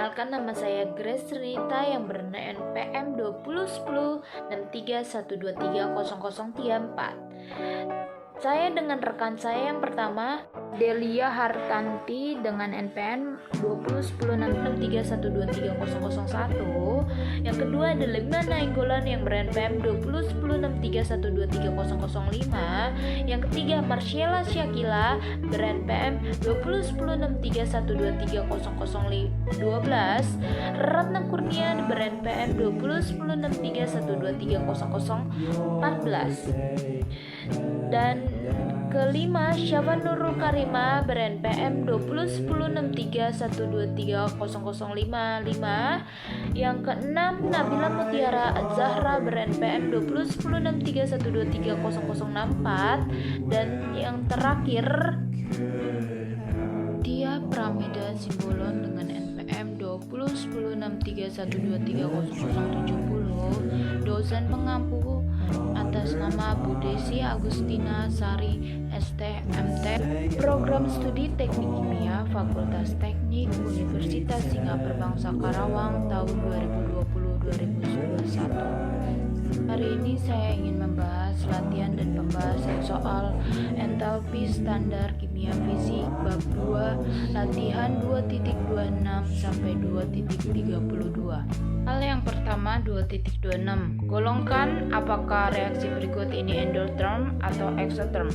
Perkenalkan, nama saya Grace Rita yang ber-NPM 20106312300334. Saya dengan rekan saya yang pertama, Delia Hartanti dengan NPM 201063123001. Yang kedua adalah Lima Nainggolan yang ber-NPM 201063123005. Yang ketiga Marcella Syakila ber-NPM 2010631212. Ratna Kurnia ber-NPM 201063123014. Dan kelima, Syafa Nurul Karima ber-NPM 201063123005. Yang keenam, Nabila Mutiara Zahra ber-NPM 201063123004. Dan yang terakhir, Dia Pramida Simbolon dengan NPM 201063123070. Dosen pengampu atas nama Bu Desi Agustina Sari STMT, Program Studi Teknik Kimia, Fakultas Teknik Universitas Singapura Bangsa Karawang tahun 2020-2021. Hari ini saya ingin membahas latihan dan pembahasan soal entalpi standar kimia fisik bab 2 latihan 2.26 sampai 2.32. Hal yang pertama 2.26. Golongkan apakah reaksi berikut ini endotherm atau exotherm.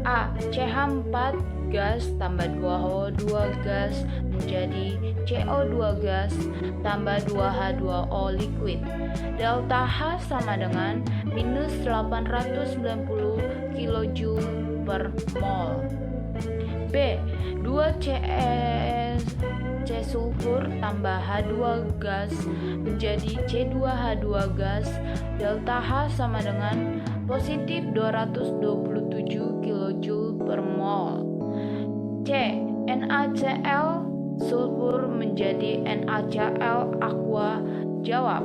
A. CH4 gas tambah 2O2 gas menjadi CO2 gas tambah 2H2O liquid. Delta H sama dengan minus 890 kJ per mol. B. 2CS C sulfur tambah H2 gas menjadi C2H2 gas. Delta H sama dengan positif 227 kJ per mol. C. NaCl sulfur menjadi NaCl aqua. Jawab.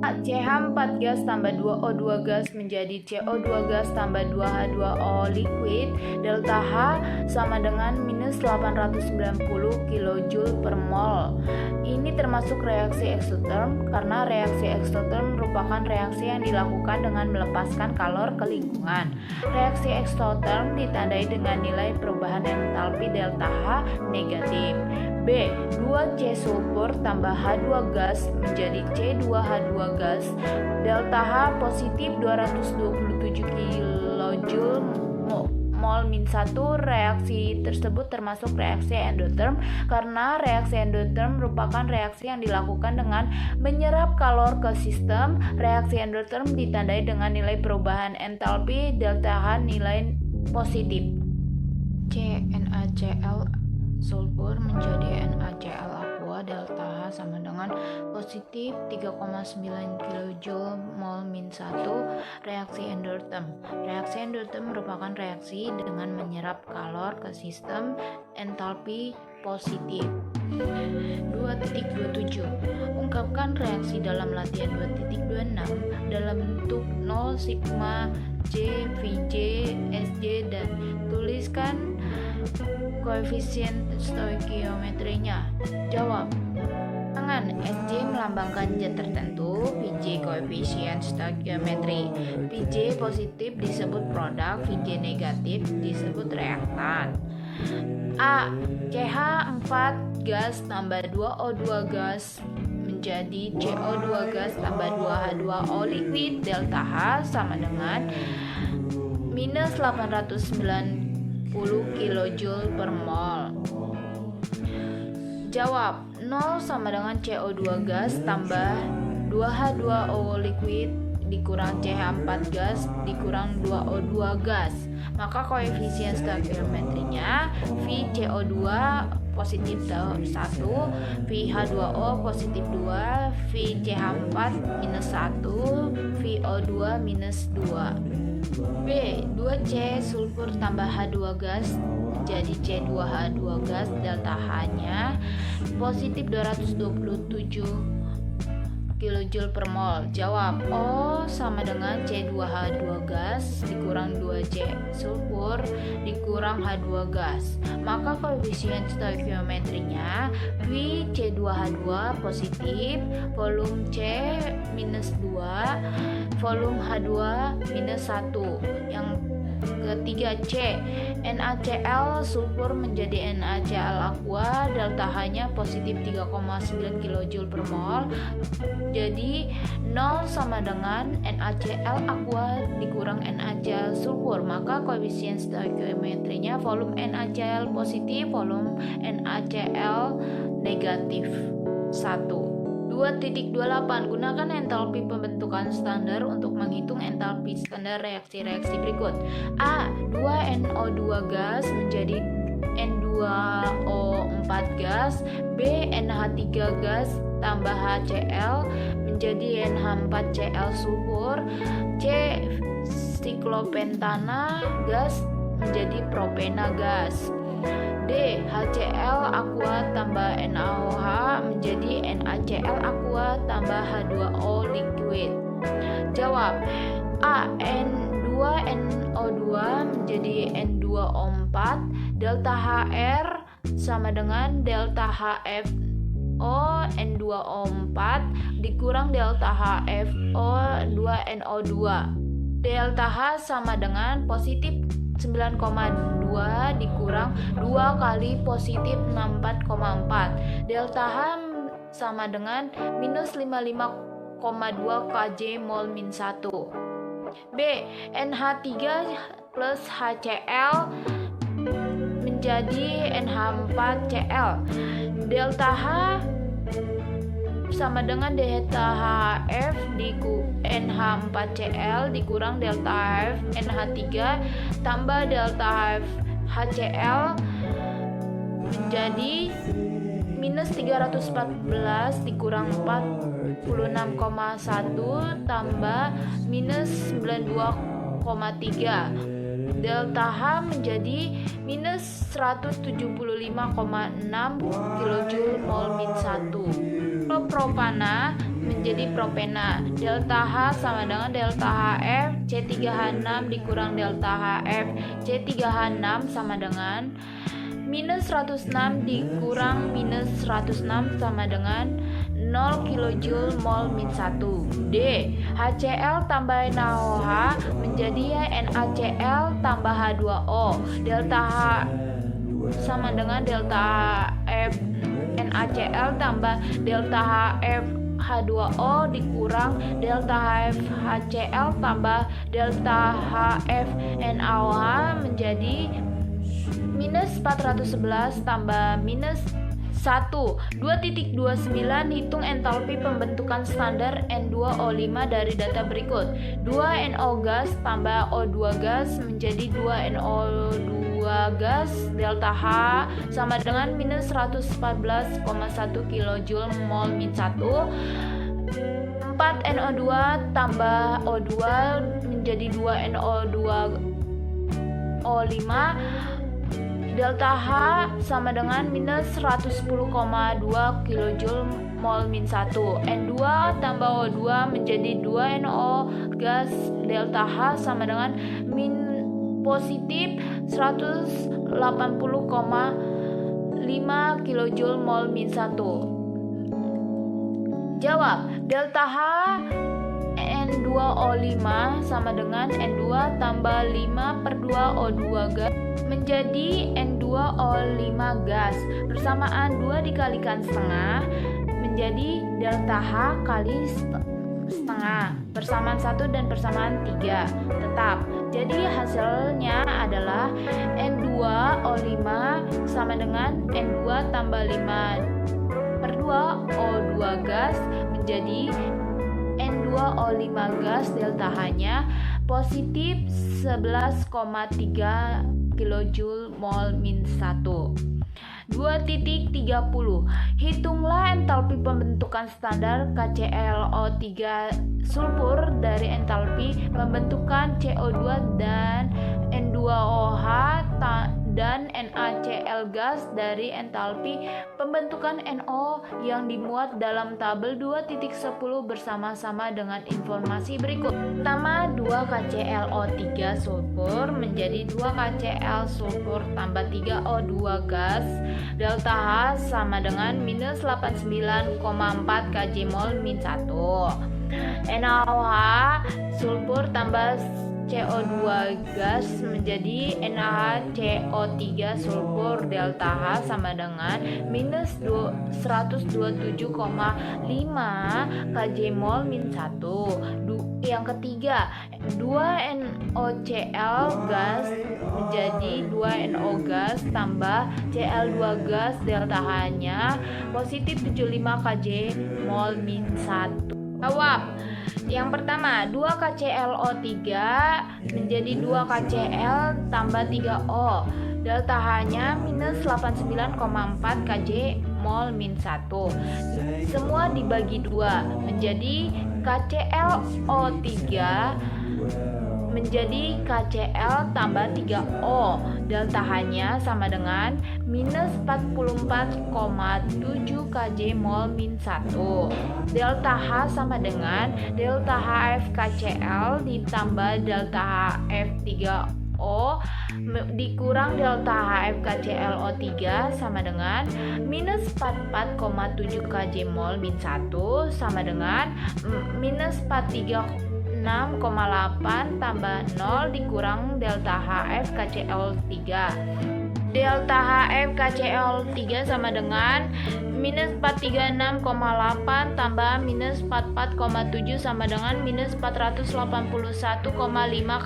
CH4 gas tambah 2O2 gas menjadi CO2 gas tambah 2H2O liquid. Delta H sama dengan minus 890 kJ per mol. Ini termasuk reaksi exotherm karena reaksi exotherm merupakan reaksi yang dilakukan dengan melepaskan kalor ke lingkungan. Reaksi exotherm ditandai dengan nilai perubahan entalpi delta H negatif. B. 2C sulfur tambah H2 gas menjadi C2H2 gas. Delta H positif 227 kJ mol min 1. Reaksi tersebut termasuk reaksi endotherm karena reaksi endotherm merupakan reaksi yang dilakukan dengan menyerap kalor ke sistem. Reaksi endotherm ditandai dengan nilai perubahan entalpi delta H nilai positif. C. NaCl sulfur menjadi NaCl aqua. Delta H sama dengan positif 3,9 kJ mol min 1. Reaksi endotherm. Reaksi endotherm merupakan reaksi dengan menyerap kalor ke sistem. Entalpi positif. 2.27. Ungkapkan reaksi dalam latihan 2.26 dalam bentuk 0 sigma J, Vj, Sj dan tuliskan koefisien stoikiometrinya. Jawab. Tangan. Sj melambangkan zat tertentu, Vj koefisien stoikiometri. Vj positif disebut produk, Vj negatif disebut reaktan. A. CH4 gas tambah 2O2 gas menjadi CO2 gas tambah 2H2O liquid. Delta H sama dengan minus 890 kJ per mol. Jawab. 0 sama dengan CO2 gas tambah 2H2O liquid dikurang CH4 gas dikurang 2O2 gas. Maka koefisien stoikiometrinya VCO2 positif 1, VH2O positif 2, VCH4 minus 1, VO2 minus 2. B. 2C sulfur tambah H2 gas menjadi C2H2 gas. Delta H nya positif 227 kJ per mol. Jawab. O sama dengan C2H2 gas dikurang 2C sulfur dikurang H2 gas. Maka koefisien stoikiometrinya V C2H2 positif, volume C minus 2, volume H2 minus 1. Yang ketiga C, NaCl sulfur menjadi NaCl aqua, delta H-nya positif 3,9 kJ per mol. Jadi 0 sama dengan NaCl aqua dikurang NaCl sulfur. Maka koefisien stoikiometrinya volume NaCl positif, volume NaCl negatif. 1. 2.28 Gunakan entalpi pembentukan standar untuk menghitung entalpi standar reaksi-reaksi berikut. A. 2NO2 gas menjadi N2O4 gas. B. NH3 gas tambah HCl menjadi NH4Cl sulfur. C. Siklopentana gas menjadi propena gas. D. HCl aqua tambah NaOH menjadi NaCl aqua tambah H2O liquid. Jawab. A. N2NO2 menjadi N2O4, delta HR sama dengan delta HFO N2O4 dikurang delta HFO 2NO2. Delta H sama dengan positif 9,2 dikurang 2 kali positif 64,4. Delta H sama dengan minus 55,2 kJ mol min 1. B. NH3 plus HCl menjadi NH4Cl. Delta H sama dengan delta HF di NH4Cl dikurang delta HF NH3 tambah delta HF HCl jadi minus 314 dikurang 46,1 tambah minus 92,3. Delta H menjadi minus 175,6 kJ mol min 1. Propana menjadi propena. Delta H sama dengan delta HF C3H6 dikurang delta HF C3H6 sama dengan minus 106 dikurang minus 106 sama dengan 0 kJ mol min 1. D. HCl tambah NaOH menjadi NaCl tambah H2O. Delta H sama dengan delta F NaCl tambah delta HF H2O dikurang delta HF HCl tambah delta HF NaOH menjadi minus 411 tambah minus 1. 2.29 Hitung entalpi pembentukan standar N2O5 dari data berikut. 2NO gas tambah O2 gas menjadi 2NO2 gas delta H sama dengan minus 114,1 kJ mol min 1. 4NO2 tambah O2 menjadi 2NO2 O5 delta H sama dengan minus 110,2 kJ mol min 1. N2 tambah O2 menjadi 2NO gas delta H sama dengan positif 180,5 kJ mol min 1. Jawab. Delta H N2O5 sama dengan N2 tambah 5 per 2 O2 gas menjadi N2O5 gas. Persamaan 2 dikalikan setengah menjadi delta H kali setengah. Persamaan 1 dan persamaan 3 tetap. Jadi hasilnya adalah N2O5 sama dengan N2 tambah 5 per 2 O2 gas menjadi N2O5 gas delta H-nya positif 11,3 kJ mol min 1. 2.30 Hitunglah entalpi pembentukan standar KClO3 sulfur dari entalpi pembentukan CO2 dan N2OH dan NaCl kCl gas dari entalpi pembentukan NO yang dimuat dalam tabel 2.10 bersama-sama dengan informasi berikut. Pertama, 2 kClO3 sulfur menjadi 2 kCl sulfur tambah 3 O2 gas, delta H sama dengan minus 89,4 kJ mol min 1. NaOH sulfur tambah CO2 gas menjadi NaHCO3 sulfur, delta H sama dengan minus 127,5 kJ mol min 1. Yang ketiga, 2 NOCl gas menjadi 2 NO gas tambah Cl2 gas, delta H-nya positif 75 kJ mol min 1. Jawab. Yang pertama, 2 kClO3 menjadi 2 kCl tambah 3O, delta H-nya minus 89,4 kJ mol min 1. Semua dibagi 2 menjadi kClO3 menjadi kCl tambah 3O, delta H-nya sama dengan minus 44,7 kJ mol min 1. Delta H sama dengan delta HF kCl ditambah delta HF 3O dikurang delta HF kClO3 sama dengan minus 44,7 kJ mol min 1 sama dengan minus 6,8 tambah 0 dikurang delta HF kCl3. Delta HF kCl3 sama dengan minus 436,8 tambah minus 44,7 sama dengan minus 481,5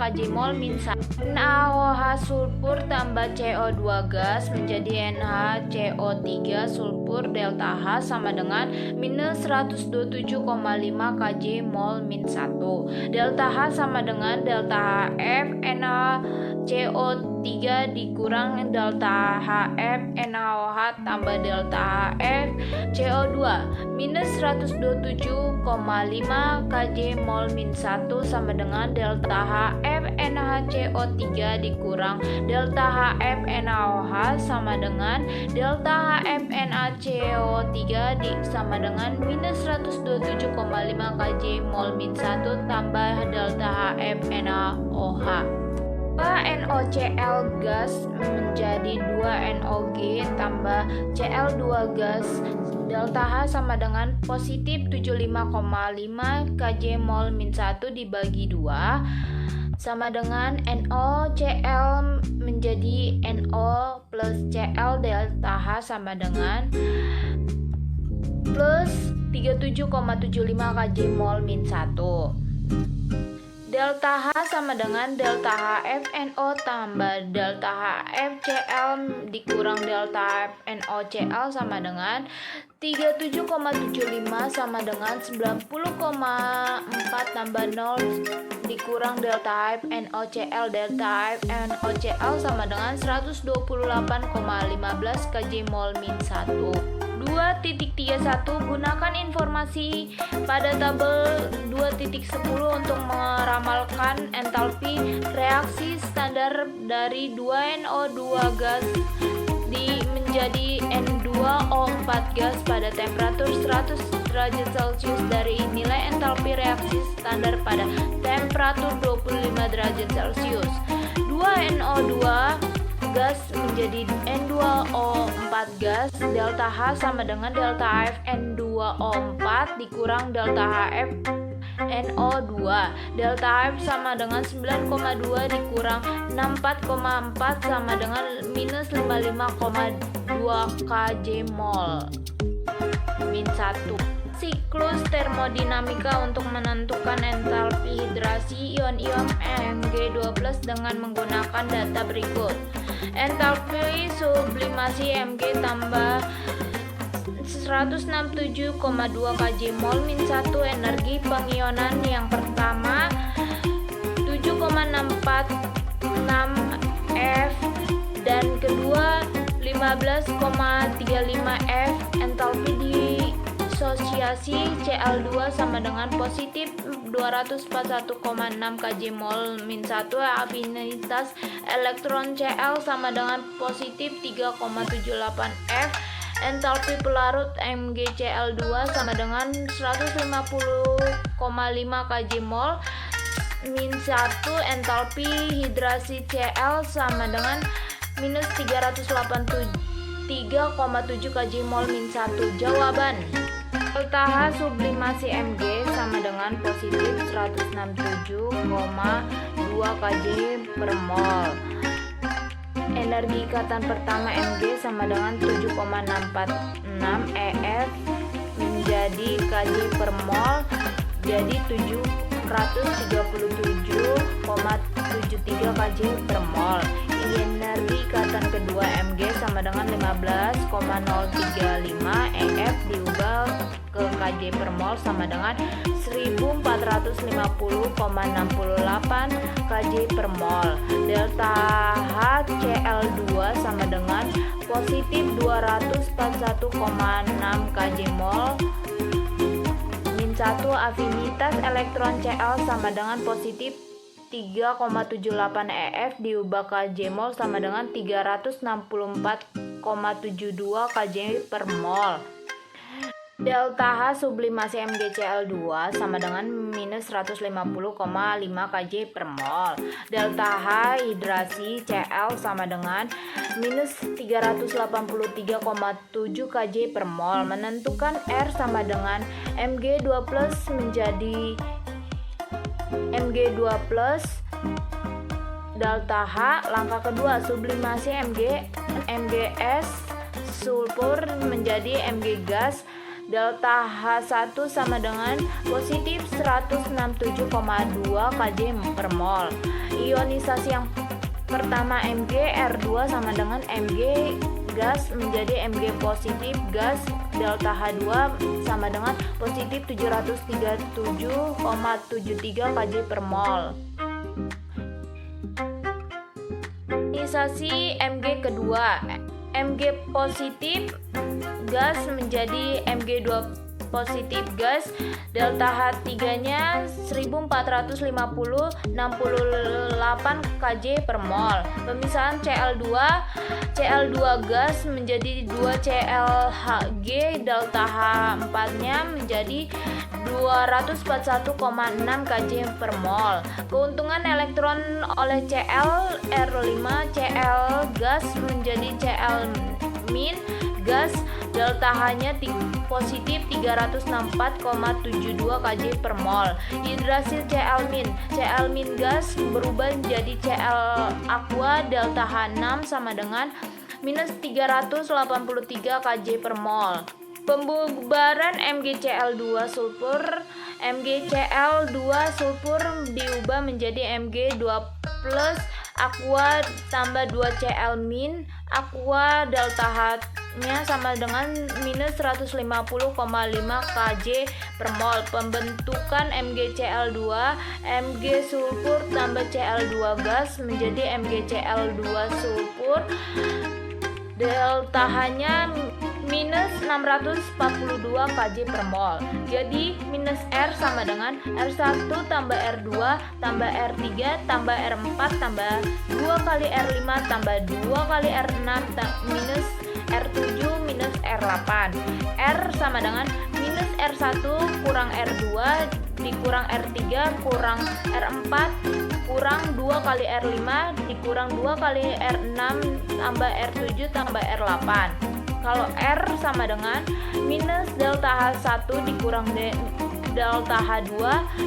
kJ mol min 1. NaOH sulfur tambah CO2 gas menjadi NaCO3 sulfur, delta H sama dengan minus 127,5 kJ mol min 1. Delta H sama dengan delta HF NaCO3 dikurang delta HF NaOH tambah delta HF CO2 minus 127,5 kJ mol min 1 sama dengan delta HF NaCO3 dikurang delta HF NaOH sama dengan delta HF NaCO3 sama dengan minus 127,5 kJ mol min 1 tambah delta HF NaOH. 2 NOCl gas menjadi 2 NOG tambah Cl2 gas, delta H sama dengan positif 75,5 kJ mol min 1 dibagi 2 sama dengan NOCl menjadi NO plus Cl, delta H sama dengan plus 37,75 kJ mol min 1. Delta H sama dengan delta HF NO tambah delta HF Cl dikurang delta HF NOCl sama dengan 37,75 sama dengan 90,4 tambah 0 dikurang delta HF NOCl, delta HF NOCl sama dengan 128,15 kJ mol min 1. 2.31 Gunakan informasi pada tabel 2.10 untuk meramalkan entalpi reaksi standar dari 2NO2 gas menjadi N2O4 gas pada temperatur 100 derajat Celcius dari nilai entalpi reaksi standar pada temperatur 25 derajat Celcius. 2NO2 gas menjadi N2O4 gas, delta H sama dengan delta HF N2O4 dikurang delta HF NO2, delta HF sama dengan 9,2 dikurang 64,4 sama dengan minus 55,2 kJ mol min 1. Siklus termodinamika untuk menentukan entalpi hidrasi ion-ion Mg2+ dengan menggunakan data berikut. Entalpi sublimasi Mg tambah 167,2 kJ mol min 1. Energi pengionan yang pertama 7,646 F dan kedua 15,35 F. Entalpi di disosiasi Cl2 sama dengan positif 241,6 kJ mol min 1. Afinitas elektron Cl sama dengan positif 3,78 F. Entalpi pelarut MgCl2 sama dengan 150,5 kJ mol min 1. Entalpi hidrasi Cl sama dengan minus 383,7 kJ mol min 1. Jawaban: delta H sublimasi Mg sama dengan positif 167,2 kJ per mol. Energi ikatan pertama Mg sama dengan 7,646 EF menjadi kJ per mol, jadi 737,73 kJ per mol. Energi ikatan kedua Mg sama dengan 15,035 EF diubah ke kJ per mol sama dengan 1450,68 kJ per mol. Delta HCl2 sama dengan positif 241,6 kJ mol min 1. Afinitas elektron Cl sama dengan positif 3,78 EF diubah kJ mol sama dengan 364,72 kJ per mol. Delta H sublimasi MgCl2 sama dengan minus 150,5 kJ per mol. Delta H hidrasi Cl sama dengan minus 383,7 kJ per mol. Menentukan R sama dengan Mg2 plus menjadi Mg2 plus delta H. Langkah kedua, sublimasi Mgs sulfur menjadi Mg gas. Delta H1 sama dengan positif 167,2 kJ per mol. Ionisasi yang pertama Mg R2 sama dengan Mg gas menjadi Mg positif gas. Delta H2 sama dengan positif 737,73 kJ per mol. Ionisasi Mg kedua, Mg positif gas menjadi Mg2 positif gas. Delta H3 nya 1450,68 kJ per mol. Pemisahan Cl2 gas menjadi 2 ClHg. Delta H4 nya menjadi 241,6 kJ per mol. Keuntungan elektron oleh Cl R5 Cl gas menjadi Cl min gas. Delta H-nya positif 364,72 kJ per mol. Hidrasi Cl min gas berubah menjadi Cl aqua. Delta H6 sama dengan minus 383 kJ per mol. Pembubaran MgCl2 sulfur diubah menjadi Mg2 plus aqua tambah 2 Cl min aqua. Delta H-nya sama dengan minus 150,5 kJ per mol. Pembentukan MgCl2 Mg sulfur tambah Cl2 gas menjadi MgCl2 sulfur. Delta H-nya minus 642 kJ per mol. Jadi minus R sama dengan R1 tambah R2 tambah R3 tambah R4 tambah 2 kali R5 tambah 2 kali R6 minus R7 minus R8. R sama dengan minus R1 kurang R2 dikurang R3 kurang R4 kurang 2 kali R5 dikurang 2 kali R6 tambah R7 tambah R8. Kalau R sama dengan minus delta H1 dikurang delta H2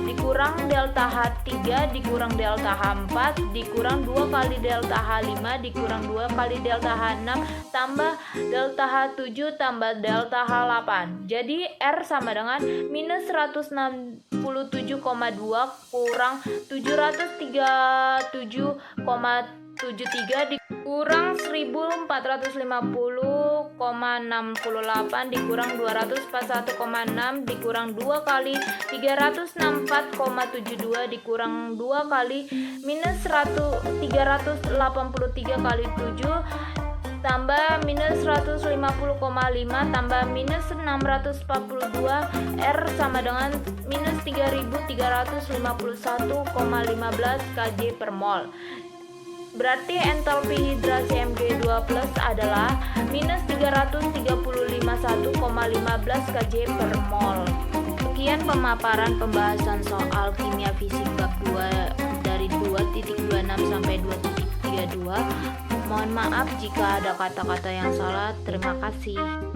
dikurang delta H3 dikurang delta H4 dikurang 2 kali delta H5 dikurang 2 kali delta H6 tambah delta H7 tambah delta H8. Jadi R sama dengan minus 167,2 kurang 737,73 dikurang 1450,68 dikurang 241,6 dikurang 2 kali 364,72 dikurang 2 kali minus 383 kali 7 tambah minus 150,5 tambah minus 642 R sama dengan minus 3351,15 kJ per mol. Berarti entalpi hidrasi Mg2 plus adalah minus 335,15 kJ per mol. Sekian pemaparan pembahasan soal kimia fisik bab 2 dari 2.26 sampai 2.32. Mohon maaf jika ada kata-kata yang salah. Terima kasih.